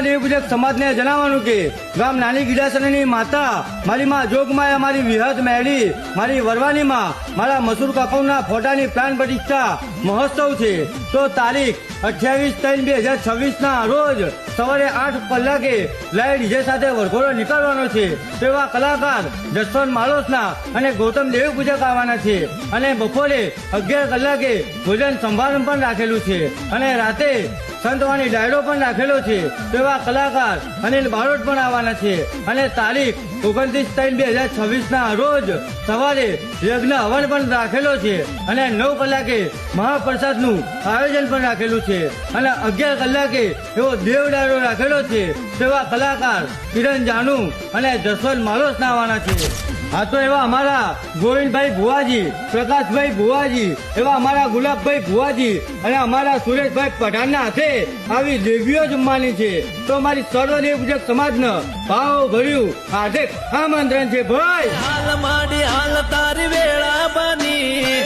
દેવી પૂજક સમાજને જણાવવાનું કે ગામ નાની ગીડાસરની માતા મારી માં જોગમાયા મારી વિહત મેળી મારી વરવાની માં મારા મસૂર કાકાના ફોટાની પ્રાણ પ્રતિષ્ઠા મહોત્સવ છે તો તારીખ 28/3/2026 ના રોજ સવારે 8 કલાકે લાઈવ ડીજે સાથે વરઘોડો નીકળવાનો છે. તેવા કલાકાર જસવંત માળોસના અને ગૌતમ દેવી પૂજક આવવાના છે અને બપોરે 11 કલાકે ભોજન સમારંભ પણ રાખેલું છે અને રાતે સંતવાણી ડાયરો પણ રાખેલો છે. તેવા કલાકાર અનિલ બારોટ પણ આવવાના છે અને તારીખ 29/3/2026 ના રોજ સવારે યજ્ઞ હવન પણ રાખેલો છે અને 9 કલાકે મહાપ્રસાદનું આયોજન પણ રાખેલું છે અને 11 કલાકે એવો દેવ ડાયરો રાખેલો છે. તેવા કલાકાર કિરણ જાનુ અને જસવંત માળોસના આવવાના છે. હા તો એવા અમારા ગોવિંદભાઈ ભુવાજી, પ્રકાશભાઈ ભુવાજી, એવા અમારા ગુલાબભાઈ ભુવાજી અને અમારા સુરેશભાઈ પઠાણના હાથે આવી દેવીઓ જમવાની છે. તો અમારી સર્વદેવ પૂજક સમાજને ભાવ ભર્યું હાર્દિક આમંત્રણ છે ભાઈ. હાલ માડી હાલ તારી વેળા બની